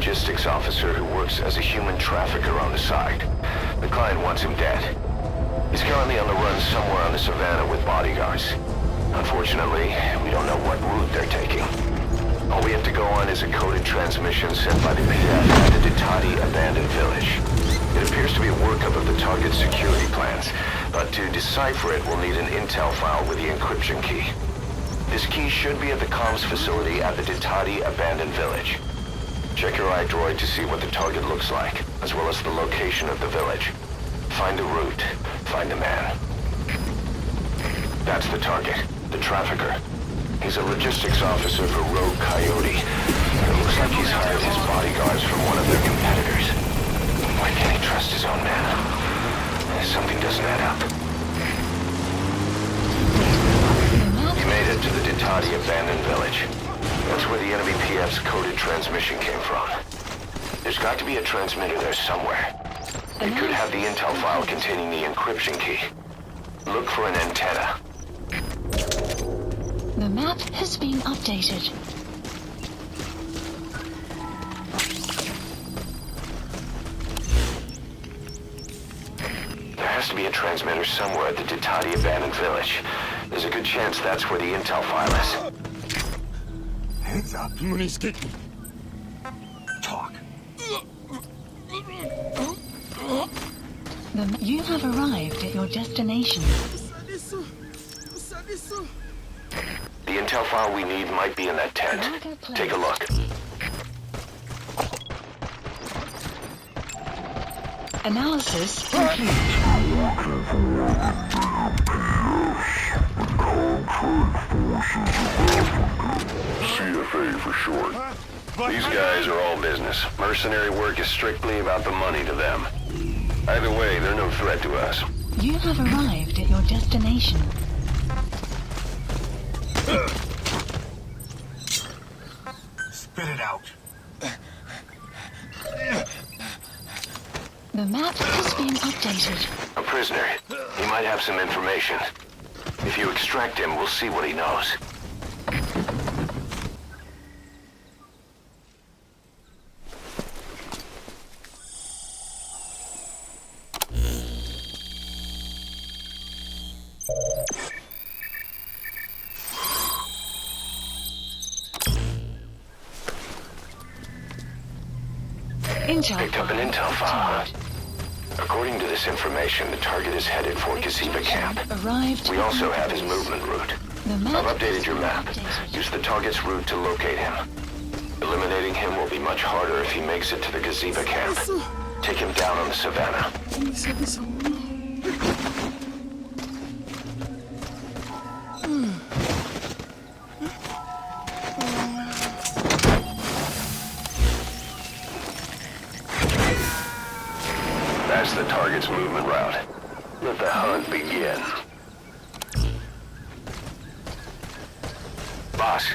logistics officer who works as a human trafficker on the side. The client wants him dead. He's currently on the run somewhere on the savannah with bodyguards. Unfortunately, we don't know what route they're taking. All we have to go on is a coded transmission sent by the PF at the Ditati abandoned village. It appears to be a workup of the target's security plans, but to decipher it, we'll need an intel file with the encryption key. This key should be at the comms facility at the Ditati abandoned village. Check your iDroid to see what the target looks like, as well as the location of the village. Find the route, find the man. That's the target, the trafficker. He's a logistics officer for Rogue Coyote. It looks like he's hired his bodyguards from one of their competitors. Why can't he trust his own man? Something doesn't add up. You made it to the Ditati abandoned village. That's where the enemy PF's coded transmission came from. There's got to be a transmitter there somewhere. It could have the intel file containing the encryption key. Look for an antenna. The map has been updated. There has to be a transmitter somewhere at the Ditati abandoned village. There's a good chance that's where the intel file is. Heads up. Talk. You have arrived at your destination. The intel file we need might be in that tent. Take a look. Analysis complete. CFA for short. These guys are all business. Mercenary work is strictly about the money to them. Either way, they're no threat to us. You have arrived at your destination. Spit it out. The map has been updated. A prisoner. He might have some information. If you extract him, we'll see what he knows. Picked up an intel file. According to this information, the target is headed for Gaziba camp. We also have his movement route. I've updated your map. Use the target's route to locate him. Eliminating him will be much harder if he makes it to the Gaziba camp. Take him down on the savannah. That's the target's movement route. Let the hunt begin. Boss,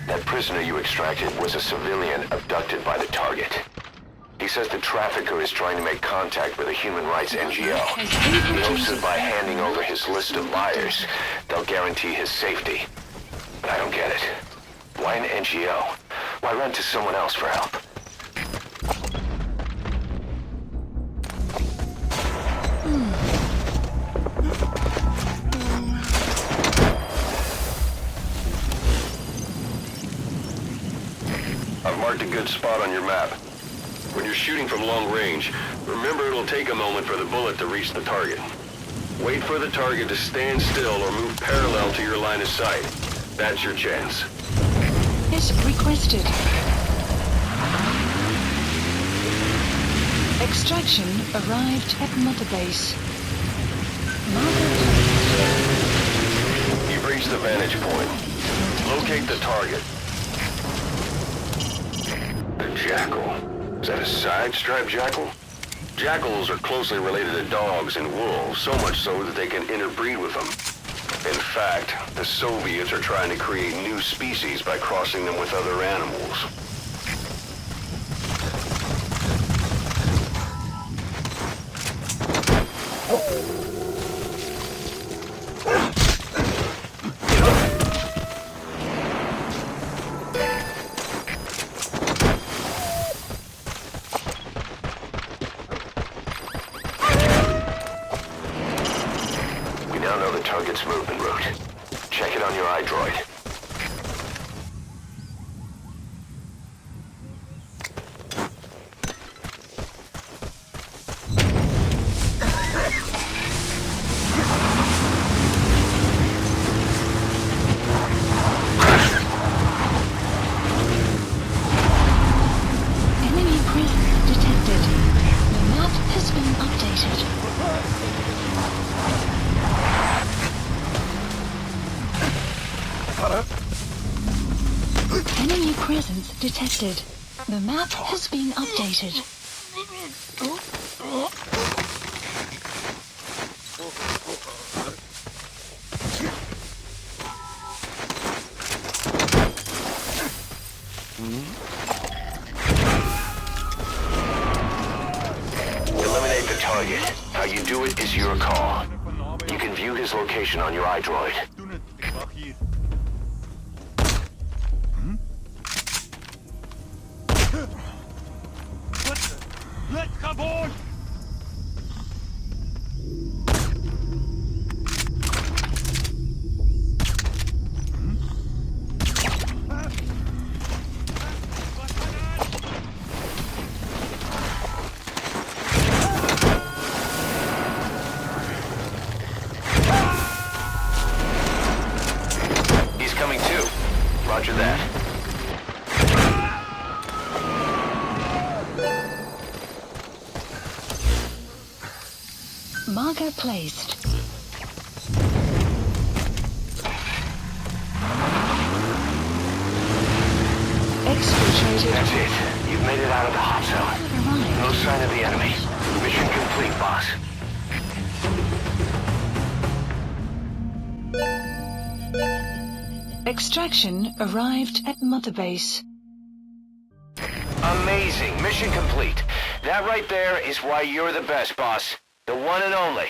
that prisoner you extracted was a civilian abducted by the target. He says the trafficker is trying to make contact with a human rights NGO. He hopes that by handing over his list of buyers, they'll guarantee his safety. But I don't get it. Why an NGO? Why run to someone else for help? I've marked a good spot on your map. When you're shooting from long range, remember it'll take a moment for the bullet to reach the target. Wait for the target to stand still or move parallel to your line of sight. That's your chance. Is requested. Extraction arrived at Mother Base. You've reached the vantage point. Locate the target. The jackal. Is that a side-striped jackal? Jackals are closely related to dogs and wolves, so much so that they can interbreed with them. In fact, the Soviets are trying to create new species by crossing them with other animals. don't know the target's movement route. Check it on your iDroid. Enemy presence detected. The map has been updated. Enemy presence detected. The map has been updated. Eliminate the target. How you do it is your call. You can view his location on your iDroid. Doen het. Ik wacht hier. Let gewoon! He's coming too. Roger that. Marker placed. Exfiltrated. That's it. You've made it out of the hot zone. Arrived. No sign of the enemy. Mission complete, boss. Extraction arrived at Mother Base. Amazing. Mission complete. That right there is why you're the best, boss. The one and only.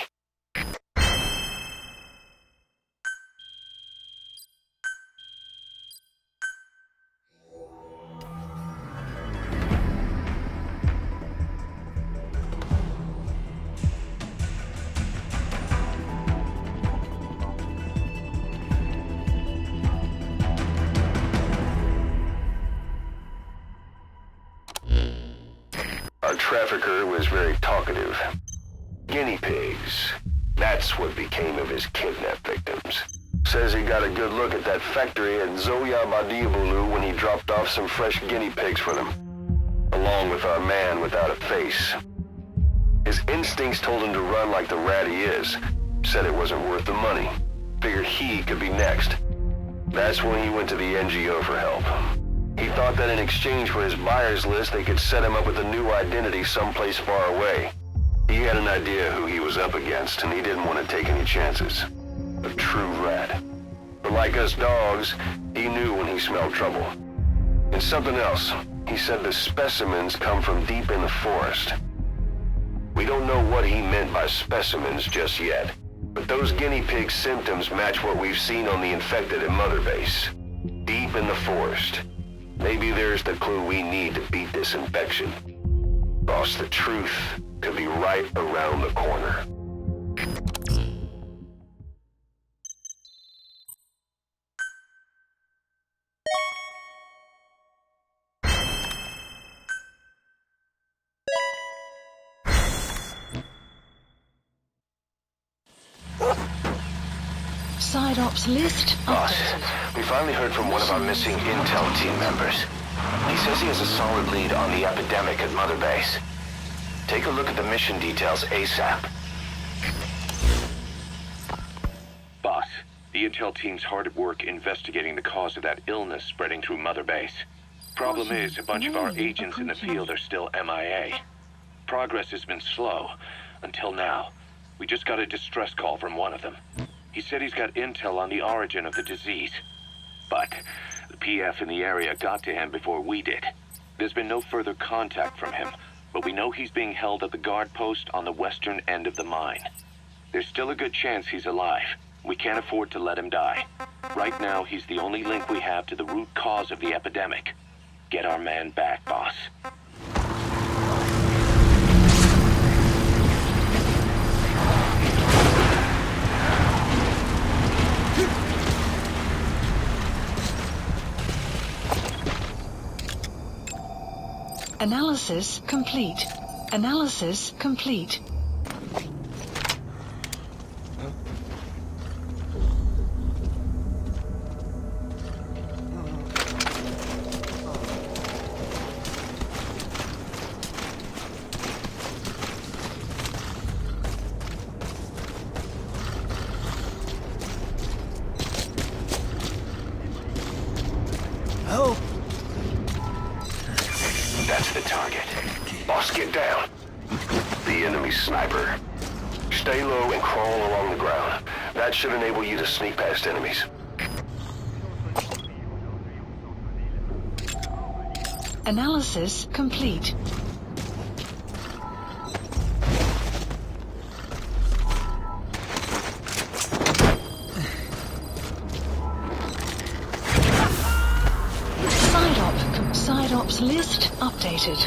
Our trafficker was very talkative. Guinea pigs. That's what became of his kidnapped victims. Says he got a good look at that factory at Zoya Badiabulu when he dropped off some fresh guinea pigs for them, along with our man without a face. His instincts told him to run like the rat he is. Said it wasn't worth the money. Figured he could be next. That's when he went to the NGO for help. He thought that in exchange for his buyer's list, they could set him up with a new identity someplace far away. He had an idea who he was up against, and he didn't want to take any chances. A true rat. But like us dogs, he knew when he smelled trouble. And something else. He said the specimens come from deep in the forest. We don't know what he meant by specimens just yet, but those guinea pig symptoms match what we've seen on the infected at Mother Base. Deep in the forest. Maybe there's the clue we need to beat this infection. Boss, the truth could be right around the corner. Side ops list Boss, updated. we finally heard from one of our missing intel team members. He says he has a solid lead on the epidemic at Mother Base. Take a look at the mission details ASAP. Boss, the intel team's hard at work investigating the cause of that illness spreading through Mother Base. Problem is, a bunch of our agents in the field are still MIA. Progress has been slow, until now. We just got a distress call from one of them. He said he's got intel on the origin of the disease. But the PF in the area got to him before we did. There's been no further contact from him, but we know he's being held at the guard post on the western end of the mine. There's still a good chance he's alive. We can't afford to let him die. Right now, he's the only link we have to the root cause of the epidemic. Get our man back, boss. Analysis complete. Analysis complete. Help! That's the target. Boss, get down. The enemy sniper. Stay low and crawl along the ground. That should enable you to sneak past enemies. Analysis complete. Side ops list updated.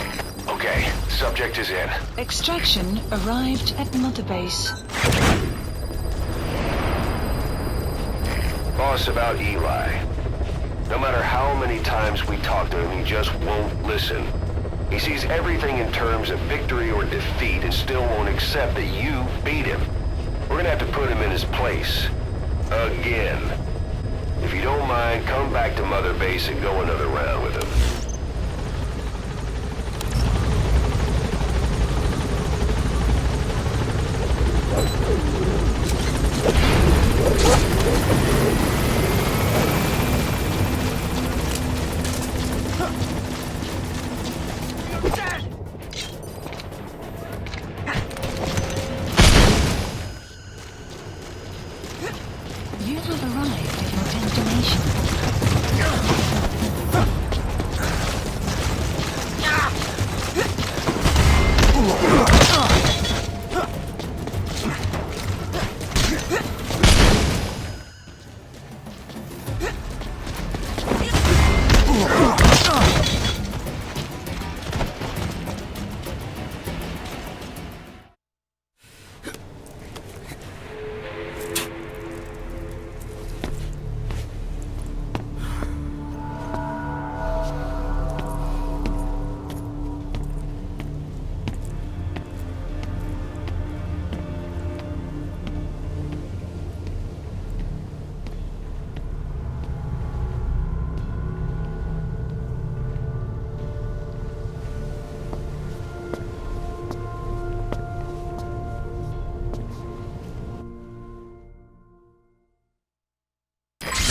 Okay, subject is in. Extraction arrived at Mother Base. Boss, about Eli. No matter how many times we talk to him, he just won't listen. He sees everything in terms of victory or defeat and still won't accept that you beat him. We're gonna have to put him in his place. Again. If you don't mind, come back to Mother Base and go another round with him. You have arrived at your destination.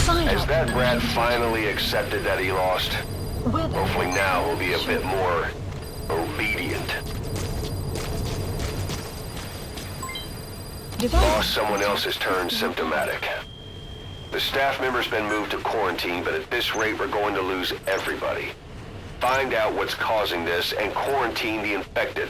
Has that rat finally accepted that he lost? Hopefully now he'll be a bit more obedient. Boss, someone else has turned symptomatic. The staff member's been moved to quarantine, but at this rate we're going to lose everybody. Find out what's causing this and quarantine the infected.